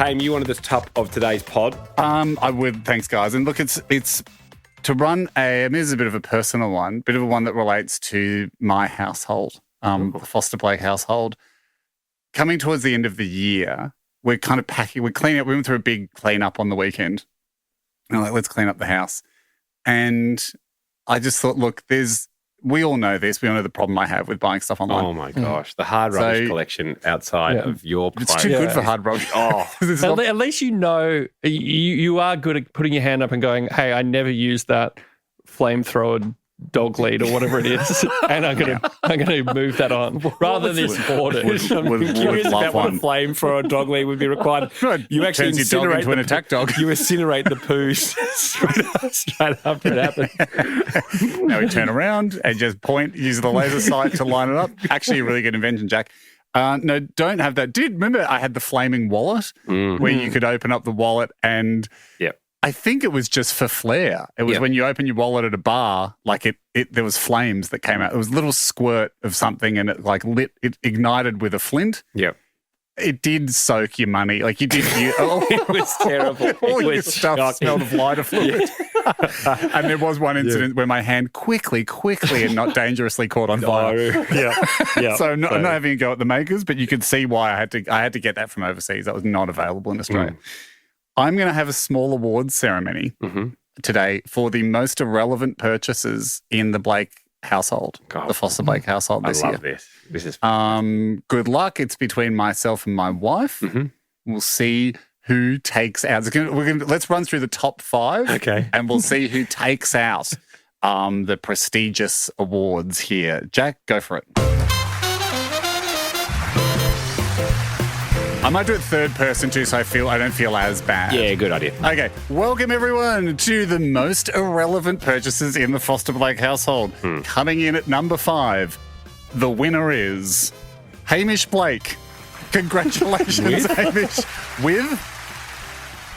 Haim, you wanted the top of today's pod. I would. Thanks, guys. And look, it's to run this is a bit of a personal one, bit of a one that relates to my household, the Foster Blake household. Coming towards the end of the year, we're kind of packing, we're cleaning up. We went through a big clean up on the weekend. And I'm like, let's clean up the house. And I just thought, look, we all know this. We all know the problem I have with buying stuff online. Oh, my gosh. The hard rubbish collection outside of your place. It's too good for hard rubbish. Oh, At least you know you are good at putting your hand up and going, hey, I never used that flamethrower dog lead or whatever it is, and I'm gonna move that on rather than this boarded. I'm curious about what a flamethrower dog lead would be required. You actually turns your dog into an attack dog. You incinerate the poos straight after it happens. Now we turn around and just use the laser sight to line it up. Actually, a really good invention, Jack. No, don't have that. Dude, remember I had the flaming wallet where you could open up the wallet and I think it was just for flair. It was when you open your wallet at a bar, like there was flames that came out. It was a little squirt of something and it ignited with a flint. Yep. It did soak your money. Like you did. It was terrible. All your stuff smelled of lighter fluid. And there was one incident where my hand quickly and not dangerously caught on fire. Yeah. So I'm not having a go at the makers, but you could see why I had to get that from overseas. That was not available in Australia. I'm going to have a small awards ceremony today for the most irrelevant purchases in the Blake household, the Foster Blake household this year. I love this. This is fun. Good luck. It's between myself and my wife. We'll see who takes out. Let's run through the top 5, and we'll see who takes out the prestigious awards here. Jack, go for it. I might do it third person too, so I don't feel as bad. Yeah, good idea. Okay, welcome everyone to the most irrelevant purchases in the Foster Blake household. Coming in at number 5, the winner is Hamish Blake. Congratulations, Hamish, with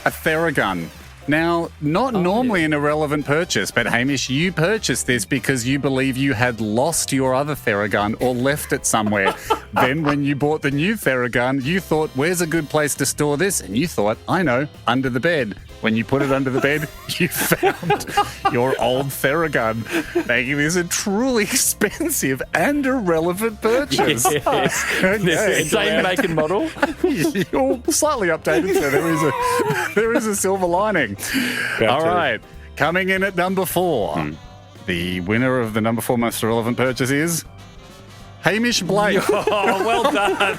a theragun. Now, not normally an irrelevant purchase, but Hamish, you purchased this because you believe you had lost your other theragun or left it somewhere. Then when you bought the new theragun, you thought, where's a good place to store this? And you thought, I know, under the bed. When you put it under the bed, you found your old theragun, making this a truly expensive and irrelevant purchase. Yes. Same make and model. You're slightly updated, so there is a silver lining. All right, coming in at number 4, the winner of the number 4 most irrelevant purchase is Hamish Blake. Oh, well done.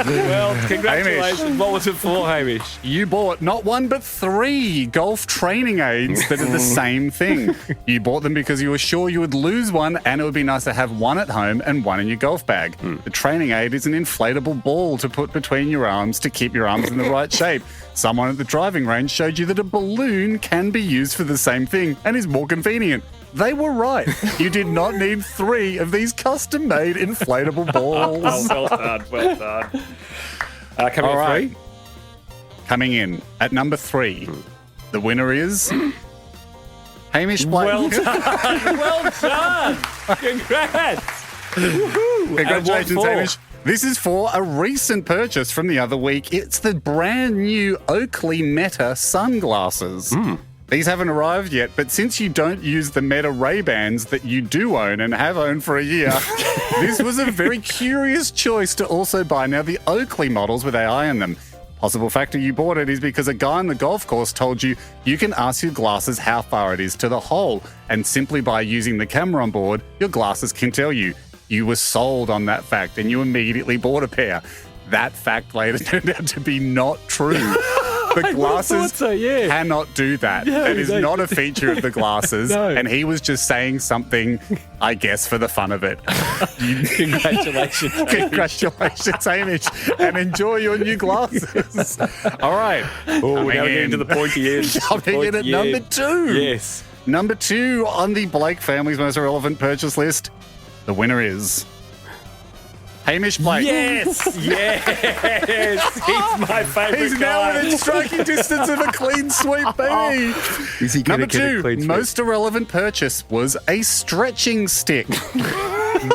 Well, congratulations. Hamish. What was it for, Hamish? You bought not 1 but 3 golf training aids that are the same thing. You bought them because you were sure you would lose one and it would be nice to have one at home and one in your golf bag. The training aid is an inflatable ball to put between your arms to keep your arms in the right shape. Someone at the driving range showed you that a balloon can be used for the same thing and is more convenient. They were right. You did not need 3 of these custom-made inflatable balls. Oh, well done. Coming All in 3? Coming in at number 3, the winner is Hamish Blake. Well done. Well done. Congrats. Congratulations, Hamish. This is for a recent purchase from the other week. It's the brand new Oakley Meta sunglasses. These haven't arrived yet, but since you don't use the Meta Ray-Bans that you do own and have owned for a year, this was a very curious choice to also buy. Now, the Oakley models with AI in them. Possible factor you bought it is because a guy on the golf course told you you can ask your glasses how far it is to the hole, and simply by using the camera on board, your glasses can tell you. You were sold on that fact and you immediately bought a pair. That fact later turned out to be not true. The glasses cannot do that. That is not a feature of the glasses. And he was just saying something, I guess, for the fun of it. Congratulations. Congratulations, Hamish. And enjoy your new glasses. All right. Oh, now we're getting to the pointy end. Coming in at number 2. Yes. Number 2 on the Blake family's most irrelevant purchase list. The winner is Hamish Blake. Yes, yes. He's my favourite He's guy. now within striking distance of a clean sweep, baby. Is he Number going to get a 2, clean sweep? most irrelevant purchase was a stretching stick.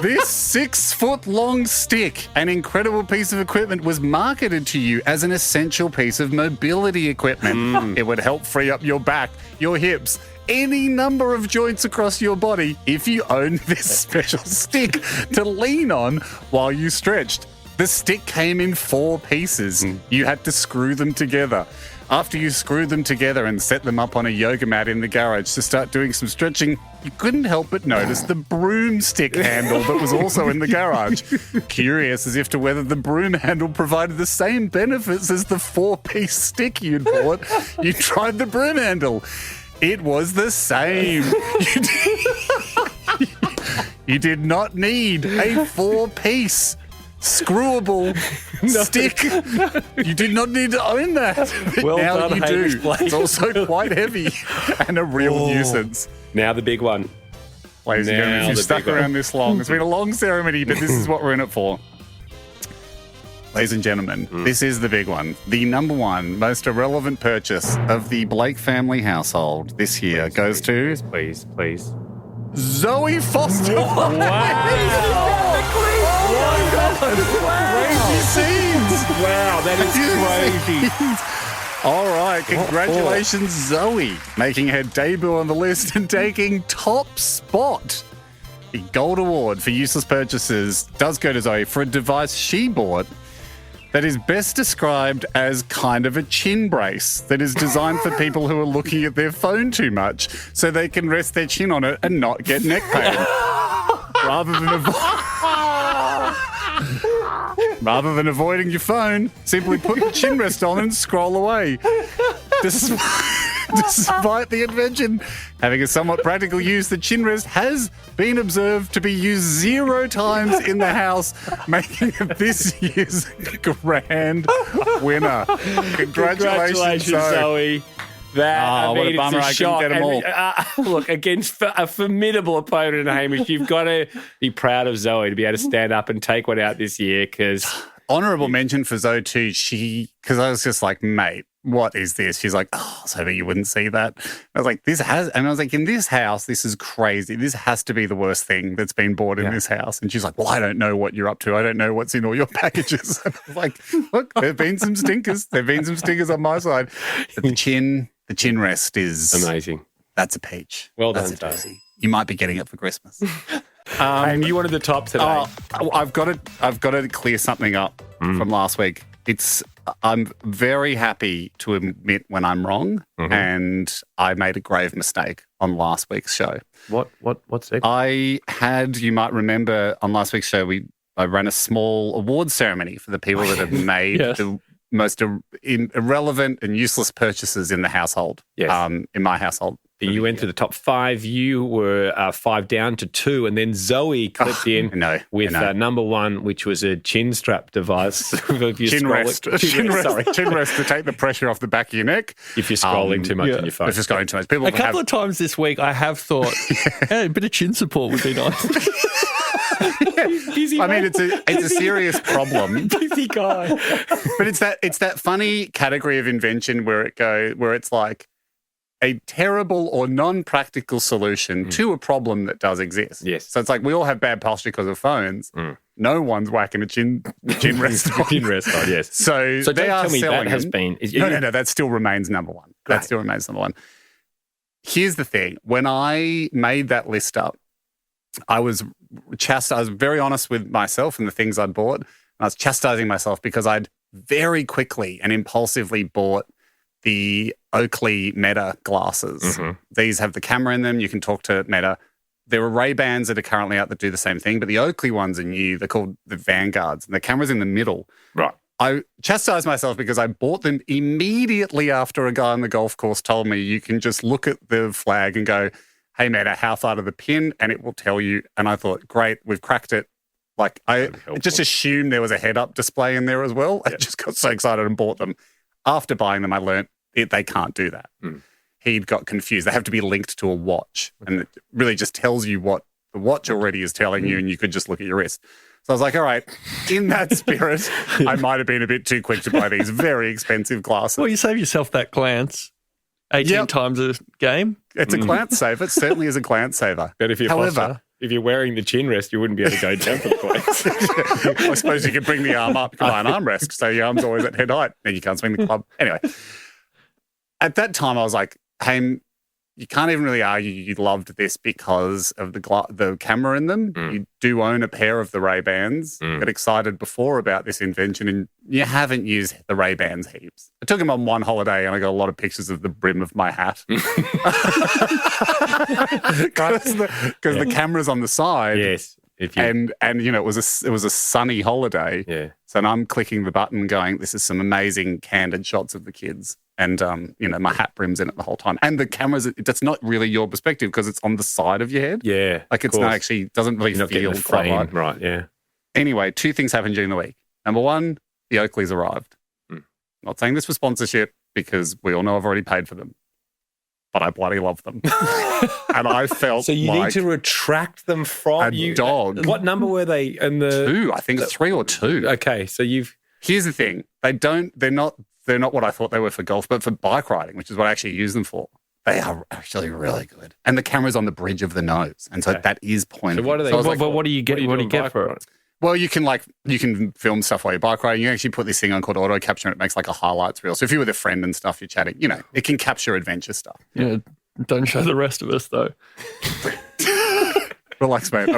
This 6-foot-long stick, an incredible piece of equipment, was marketed to you as an essential piece of mobility equipment. It would help free up your back, your hips, any number of joints across your body if you owned this special stick to lean on while you stretched. The stick came in 4 pieces. You had to screw them together. After you screwed them together and set them up on a yoga mat in the garage to start doing some stretching, you couldn't help but notice the broomstick handle that was also in the garage. Curious as if to whether the broom handle provided the same benefits as the 4-piece stick you'd bought, you tried the broom handle. It was the same. You did not need a 4-piece screwable stick. You did not need to own that. But Well now done, you Hamish do. Blake. It's also quite heavy and a real nuisance. Now the big one. Ladies and gentlemen, if Now you've the stuck big one. around this long, it's been a long ceremony, but this is what we're in it for. Ladies and gentlemen, this is the big one. The number one most irrelevant purchase of the Blake family household this year goes to Please. Zoe Foster. Crazy scenes. Wow, that is crazy. All right, congratulations, Zoe, making her debut on the list and taking top spot. The gold award for useless purchases does go to Zoe for a device she bought that is best described as kind of a chin brace that is designed for people who are looking at their phone too much so they can rest their chin on it and not get neck pain. Rather than avoiding your phone, simply put the chin rest on and scroll away. Despite the invention having a somewhat practical use, the chin rest has been observed to be used 0 times in the house, making it this year's grand winner. Congratulations, Zoe. That, what a it's bummer I couldn't shock. get 'em all. Look, against a formidable opponent, Hamish, you've got to be proud of Zoe to be able to stand up and take one out this year because... Honourable mention for Zoe too. Because I was just like, mate, what is this? She's like, oh, I was hoping you wouldn't see that. I was like, in this house, this is crazy. This has to be the worst thing that's been bought in this house. And she's like, well, I don't know what you're up to. I don't know what's in all your packages. And I was like, look, there've been some stinkers. There've been some stinkers on my side. But the chin rest is Amazing. That's a peach. Well That's done, a daisy. You might be getting it for Christmas. And you wanted the top today. I've got to clear something up from last week. I'm very happy to admit when I'm wrong, and I made a grave mistake on last week's show. What's it? You might remember on last week's show, I ran a small award ceremony for the people that have made the most irrelevant and useless purchases in the household. Yes. In my household. You went through the top 5. You were 5 down to 2, and then Zoe clipped in with number 1, which was a chin strap device. Chin rest to take the pressure off the back of your neck. If you're scrolling too much on your phone. If you're scrolling too much. People A couple of times this week, I have thought, hey, a bit of chin support would be nice. Busy I mean, it's a serious problem. busy guy. But it's that funny category of invention where it's like a terrible or non-practical solution to a problem that does exist. Yes. So it's like we all have bad posture because of phones. No one's whacking a chin rest on. Chin rest on, yes. So don't they are tell me that selling has them. been... No, that still remains number 1. That still remains number 1. Here's the thing. When I made that list up, I was very honest with myself and the things I'd bought. And I was chastising myself because I'd very quickly and impulsively bought the Oakley Meta glasses. These have the camera in them. You can talk to Meta. There are Ray-Bans that are currently out that do the same thing, but the Oakley ones are new. They're called the Vanguards, and the camera's in the middle. Right. I chastised myself because I bought them immediately after a guy on the golf course told me you can just look at the flag and go, hey, Meta, how far to the pin? And it will tell you. And I thought, great, we've cracked it. Like, I just assumed there was a head-up display in there as well. I just got so excited and bought them. After buying them, I learned they can't do that. He'd got confused. They have to be linked to a watch. And it really just tells you what the watch already is telling you, and you could just look at your wrist. So I was like, all right, in that spirit, I might have been a bit too quick to buy these very expensive glasses. Well, you save yourself that glance 18 times a game. It's a glance saver. It certainly is a glance saver. Better for your However, posture. if you're wearing the chin rest, you wouldn't be able to go down for the place. I suppose you could bring the arm up, you can buy an armrest, so your arm's always at head height, and you can't swing the club. Anyway, at that time, I was like, hey, you can't even really argue you loved this because of the camera in them. You do own a pair of the Ray-Bans. Got excited before about this invention, and you haven't used the Ray-Bans heaps. I took them on one holiday, and I got a lot of pictures of the brim of my hat. Because the camera's on the side. Yes. And you know, it was a sunny holiday. Yeah. So I'm clicking the button going, this is some amazing candid shots of the kids. And, you know, my hat brim's in it the whole time. And the camera's, that's not really your perspective because it's on the side of your head. Yeah. Like it's not actually, doesn't really feel quite right. Right, yeah. Anyway, 2 things happened during the week. Number 1, the Oakleys arrived. Not saying this for sponsorship because we all know I've already paid for them. But I bloody love them. And I felt so you like need to retract them from a dog. What number were they? 2, I think 3 or 2. Okay, so Here's the thing. They're not what I thought they were for golf, but for bike riding, which is what I actually use them for. They are actually really good. And the camera's on the bridge of the nose. And so that is pointing. So what are they? But what do you get? What do you get for it? Well, you can film stuff while you're bike riding. You actually put this thing on called auto capture and it makes like a highlights reel. So if you're with a friend and stuff, you're chatting, you know, it can capture adventure stuff. Yeah. Don't show the rest of us though. Relax, mate.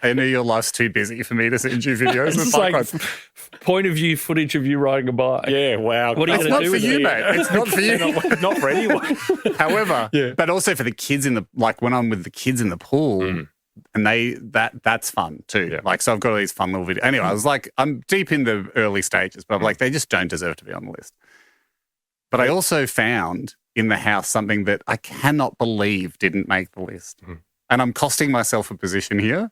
I know your life's too busy for me to send you videos. It's like point of view footage of you riding a bike. Yeah, wow. What are you going to do with it? It's not for you, mate. Not for anyone. However, but also for the kids when I'm with the kids in the pool, and that's fun too. Yeah. Like, so I've got all these fun little videos. Anyway, I was like, I'm deep in the early stages, but I'm like, they just don't deserve to be on the list. But I also found in the house something that I cannot believe didn't make the list. And I'm costing myself a position here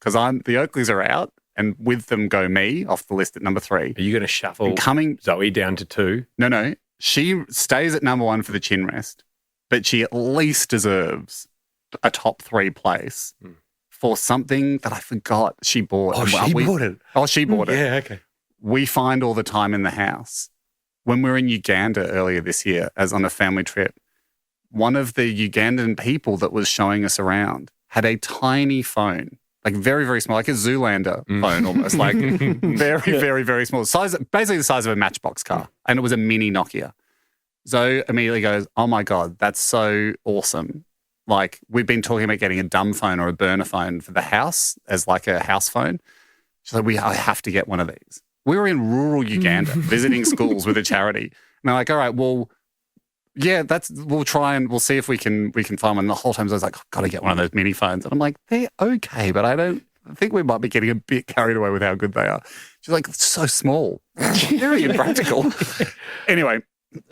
because the Oakleys are out and with them go me off the list at number 3. Are you going to shuffle Zoe down to 2? No. She stays at number 1 for the chin rest, but she at least deserves a top 3 place for something that I forgot she bought. Oh, she bought it. Oh, she bought it. Yeah, okay. We find all the time in the house. When we were in Uganda earlier this year as on a family trip, one of the Ugandan people that was showing us around had a tiny phone, like very, very small, like a Zoolander phone almost, like very, very, very small, basically the size of a Matchbox car. And it was a mini Nokia. Zoe immediately goes, oh my God, that's so awesome. Like we've been talking about getting a dumb phone or a burner phone for the house as like a house phone. She's like, I have to get one of these. We were in rural Uganda visiting schools with a charity. And they're like, all right, well, yeah, we'll try and we'll see if we can find one. And the whole time I was like, I've got to get one of those mini phones. And I'm like, they're okay, but I think we might be getting a bit carried away with how good they are. She's like, it's so small. Very impractical. Anyway,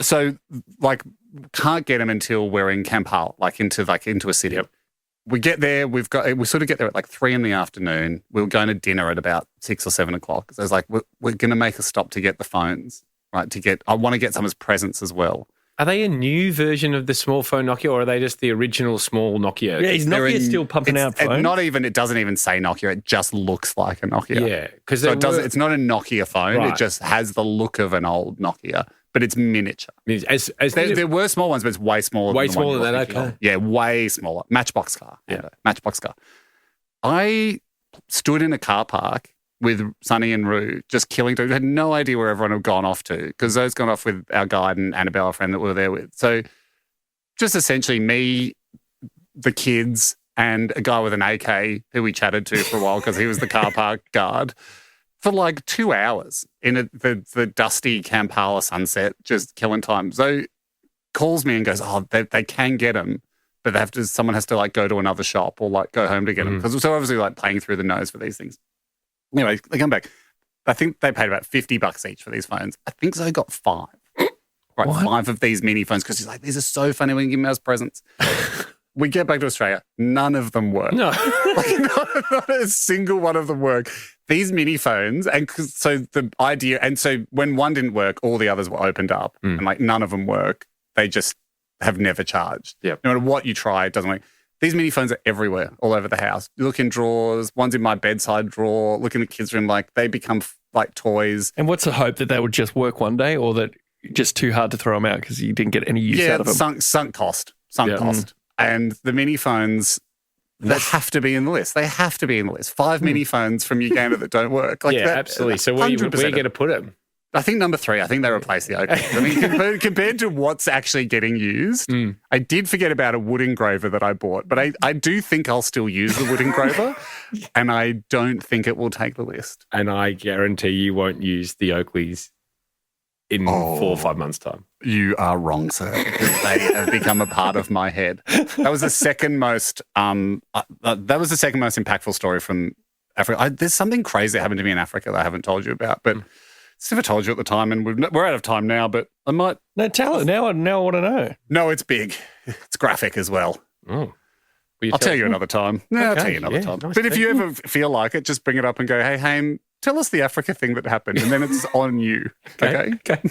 so like can't get them until we're in Kampala, into a city. Yep. We get there, we sort of get there at like 3 p.m. We were going to dinner at about 6 or 7 o'clock. So I was like, we're going to make a stop to get the phones, right? I want to get some as presents as well. Are they a new version of the small phone Nokia or are they just the original small Nokia? Yeah, is Nokia still pumping out phones? It doesn't even say Nokia. It just looks like a Nokia. Yeah. It's not a Nokia phone. Right. It just has the look of an old Nokia, but it's miniature. There were small ones, but it's way smaller. Way smaller than that, okay. Yeah, way smaller. Matchbox car. Yeah. Matchbox car. I stood in a car park with Sonny and Rue, just killing dogs. I had no idea where everyone had gone off to because those gone off with our guide and Annabelle, our friend that we were there with. So just essentially me, the kids, and a guy with an AK who we chatted to for a while because he was the car park guard for like 2 hours in the dusty Kampala sunset, just killing time. So calls me and goes, oh, they can get them, but someone has to like go to another shop or like go home to get them. Because so obviously like playing through the nose for these things. Anyway, they come back. I think they paid about $50 each for these phones. I think Zoe got 5. Right, what? 5 of these mini phones because she's like, these are so funny when you give me as presents. We get back to Australia. None of them work. No. not a single one of them work. These mini phones, and so the idea, and so when one didn't work, all the others were opened up and like none of them work. They just have never charged. Yep. No matter what you try, it doesn't work. These mini phones are everywhere, all over the house. You look in drawers, one's in my bedside drawer, look in the kids' room, like they become like toys. And what's the hope that they would just work one day or that just too hard to throw them out because you didn't get any use out of them? Sunk cost. And the mini phones, They have to be in the list. They have to be in the list. 5 mini phones from Uganda that don't work. Like absolutely. So where are you going to put them? I think number 3. I think they replaced the Oakleys. I mean, compared to what's actually getting used, I did forget about a wood engraver that I bought, but I do think I'll still use the wood engraver, and I don't think it will take the list. And I guarantee you won't use the Oakleys in 4 or 5 months' time. You are wrong, sir. They have become a part of my head. That was the second most. That was the second most impactful story from Africa. There's something crazy that happened to me in Africa that I haven't told you about, but. It's never told you at the time, and we're out of time now, but I might... No, tell it. Now I want to know. No, it's big. It's graphic as well. Oh. I'll tell you another time. No, I'll tell you another time. Nice, but if you ever feel like it, just bring it up and go, hey, Haim, tell us the Africa thing that happened, and then it's on you. Okay? Okay.